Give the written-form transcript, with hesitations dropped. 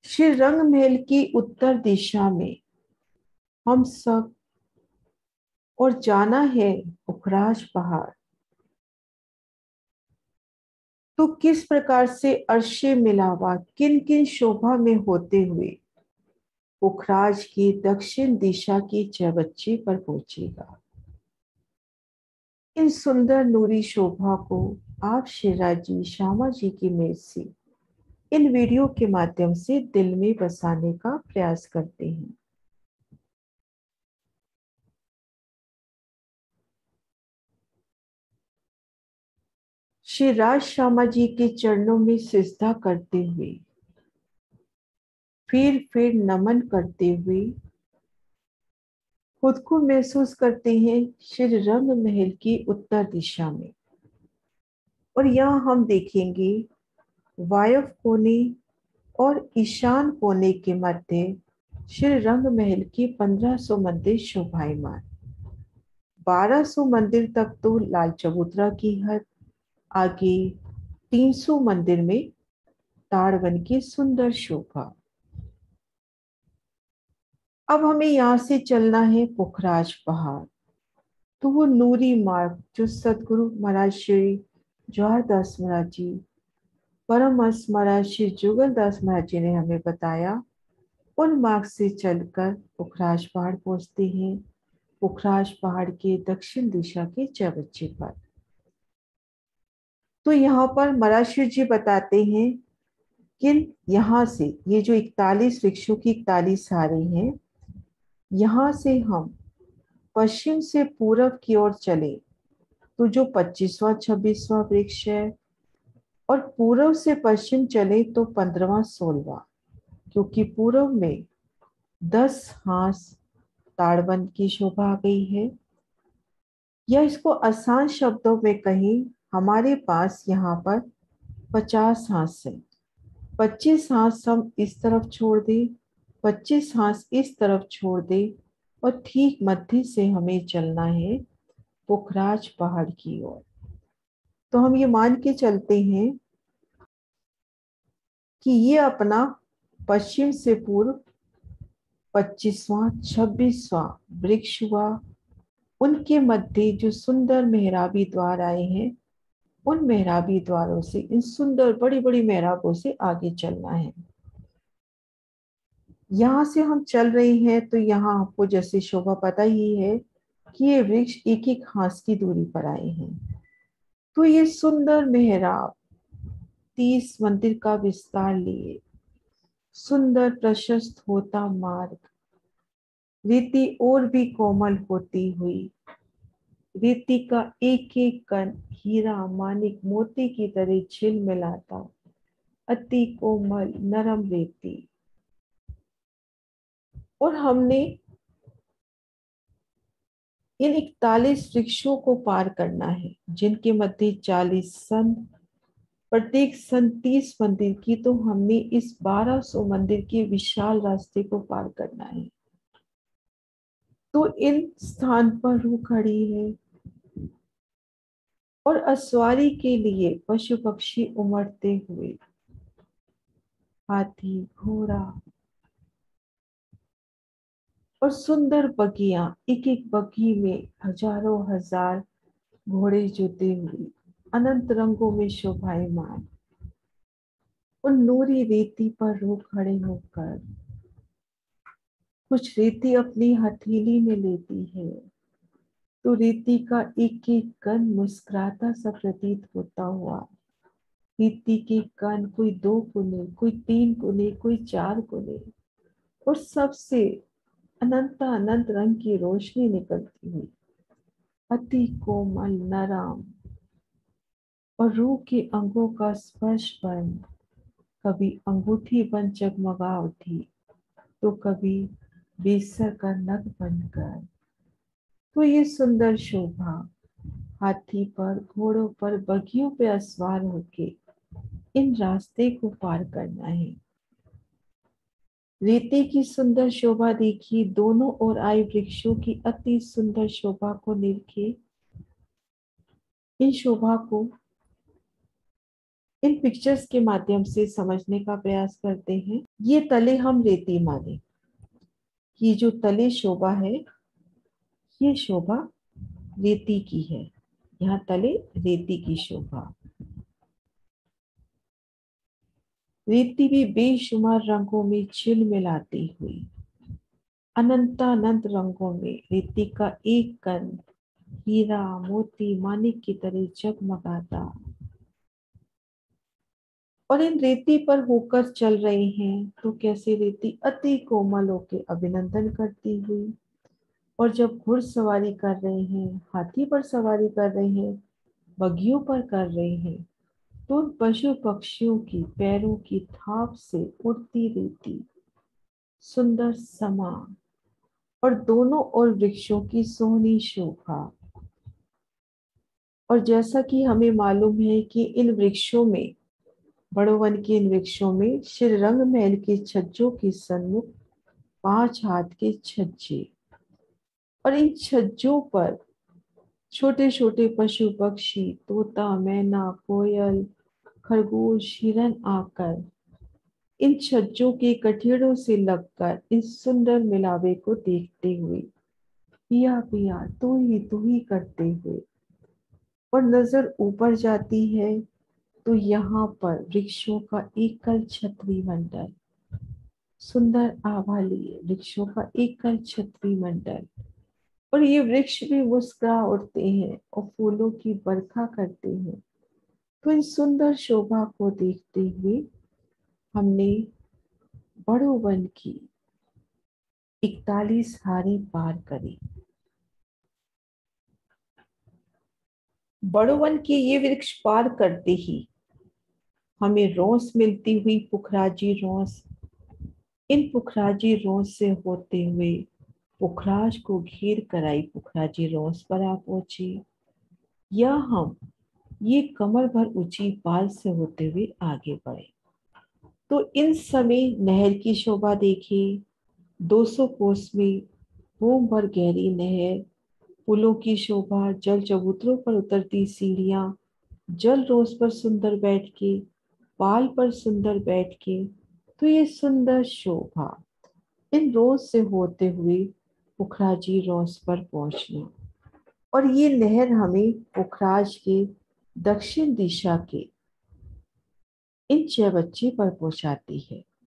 श्री रंग महल की उत्तर दिशा में हम सब और जाना है पुखराज पहाड़। तो किस प्रकार से अर्शे मिलावा किन किन शोभा में होते हुए पुखराज की दक्षिण दिशा की चौबच्ची पर पहुंचेगा। इन सुंदर नूरी शोभा को आप शिवराज जी श्यामा जी की मेहर से इन वीडियो के माध्यम से दिल में बसाने का प्रयास करते हैं। श्री राज श्यामा जी के चरणों में सिजदा करते हुए फिर नमन करते हुए खुद को महसूस करते हैं श्री रंग महल की उत्तर दिशा में। और यहाँ हम देखेंगे वायव्य कोने और ईशान कोने के मध्य श्री रंग महल की 1500 मंदिर शोभायमान। 1200 मंदिर तक तो लाल चबूतरा की हद, आगे 300 मंदिर में ताड़वन की सुंदर शोभा। अब हमें यहाँ से चलना है पुखराज पहाड़। तो वो नूरी मार्ग जो सदगुरु महाराज श्री जवाहर दास महाराज जी, परमहंस महाराज श्री जुगल दास महाराज जी ने हमें बताया, उन मार्ग से चलकर पुखराज पहाड़ पहुंचते हैं। पुखराज पहाड़ के दक्षिण दिशा के चौबच्चे पर। तो यहाँ पर महाराज श्री जी बताते हैं कि यहाँ से ये जो 41 वृक्षों की 41 हारें हैं, यहाँ से हम पश्चिम से पूरब की ओर चले तो जो 25वां 26वां वृक्ष है, और पूर्व से पश्चिम चले तो 15वां 16वां, क्योंकि पूर्व में 10 हांस ताड़वन की शोभा आ गई है। या इसको आसान शब्दों में कहीं, हमारे पास यहाँ पर 50 हांस है। 25 हांस हम इस तरफ छोड़ दें, 25 हांस इस तरफ छोड़ दें, और ठीक मध्य से हमें चलना है पुखराज पहाड़ की ओर। तो हम ये मान के चलते हैं कि ये अपना पश्चिम से पूर्व 25वां 26वां वृक्ष हुआ। उनके मध्य जो सुंदर मेहराबी द्वार आए हैं, उन मेहराबी द्वारों से, इन सुंदर बड़ी बड़ी मेहराबों से आगे चलना है। यहाँ से हम चल रहे हैं तो यहाँ आपको जैसे शोभा पता ही है कि ये वृक्ष एक एक हाथ की दूरी पर आए हैं। तो ये सुंदर मेहराब 30 मंदिर का विस्तार लिए, सुंदर प्रशस्त होता मार्ग, रीति और भी कोमल होती हुई, रीति का एक एक कण हीरा मानिक मोती की तरह झिलमिलाता, अति कोमल नरम रीति। और हमने इन 41 वृक्षों को पार करना है, जिनके मध्य 40 संत, प्रत्येक संत 30 मंदिर की। तो हमने इस 1200 मंदिर के विशाल रास्ते को पार करना है। तो इन स्थान पर रूह खड़ी है और असवारी के लिए पशु पक्षी उमड़ते हुए, हाथी घोड़ा और सुंदर बगिया, एक एक बगी में हजारों हजार घोड़े जुते हुए अनंत रंगों में शोभायमान। उन नूरी रेती पर रूह खड़े होकर कुछ रेती अपनी हथेली में लेती है, तो रेती का एक एक कण मुस्कुराता सा प्रतीत होता हुआ। रेती के कण कोई 2 कोने, कोई 3 कोने, कोई 4 कोने, और सबसे अनंत अनंत रंग की रोशनी निकलती हुई, अति कोमल नरम, और रूह के अंगों का स्पर्श बन कभी अंगूठी बन जगमगा उठी, तो कभी बेसर का नग बनकर। तो ये सुंदर शोभा हाथी पर, घोड़ों पर, बगियों पे असवार होके इन रास्ते को पार करना है। रेते की सुंदर शोभा देखी, दोनों ओर आए वृक्षों की अति सुंदर शोभा को निरखे। इन शोभा को इन पिक्चर्स के माध्यम से समझने का प्रयास करते हैं। ये तले हम रेती माने, ये जो तले शोभा है, ये शोभा रेती की है। यहाँ तले रेती की शोभा। रेती भी बेशुमार रंगों में झिलमिलाती हुई, अनंतानंत रंगों में रेती का एक कण हीरा मोती मानिक की तरह जगमगाता। और इन रेती पर होकर चल रहे हैं तो कैसे रेती अति कोमल होकर अभिनंदन करती हुई। और जब घुड़सवारी कर रहे हैं, हाथी पर सवारी कर रहे हैं, बगियों पर कर रहे हैं, तो उन पशु पक्षियों की पैरों की थाप से उड़ती रेती सुंदर समा, और दोनों ओर वृक्षों की सोहनी शोभा। और जैसा कि हमें मालूम है कि इन वृक्षों में, बड़ो वन के इन वृक्षों में श्री रंग महल के छज्जों के सन्मुख 5 हाथ के छज्जे, और इन छज्जों पर छोटे छोटे पशु पक्षी, तोता मैना कोयल खरगोश हिरन आकर इन छज्जों के कठेड़ों से लगकर इस सुंदर मिलावे को देखते हुए पिया पिया तू ही करते हुए। और नजर ऊपर जाती है तो यहाँ पर वृक्षों का एकल छतरी मंडल, सुंदर आभा लिए वृक्षों का एकल छतरी मंडल। और ये वृक्ष भी मुस्कुरा उठते हैं और फूलों की बरखा करते हैं। तो इन सुंदर शोभा को देखते हुए हमने बड़ो वन की 41 हारें पार करी। बड़ो वन के ये वृक्ष पार करते ही हमें रोस मिलती हुई पुखराजी रोस, इन पुखराजी रोस से होते हुए पुखराज को घेर कर आई पुखराजी रोस पर आ पहुंची। या हम ये कमर भर ऊंची पाल से होते हुए आगे बढ़े तो इन समय नहर की शोभा देखिए। 200 कोस में होम भर गहरी नहर, पुलों की शोभा, जल चबूतरों पर उतरती सीढ़ियां, जल रोज पर सुंदर बैठ के, पाल पर सुंदर बैठ के, तो ये सुंदर शोभा इन रोज से होते हुए पुखराजी रोज पर पहुंचना। और ये नहर हमें पुखराज के दक्षिण दिशा के इन 6 बच्चे पर पहुंचाती है।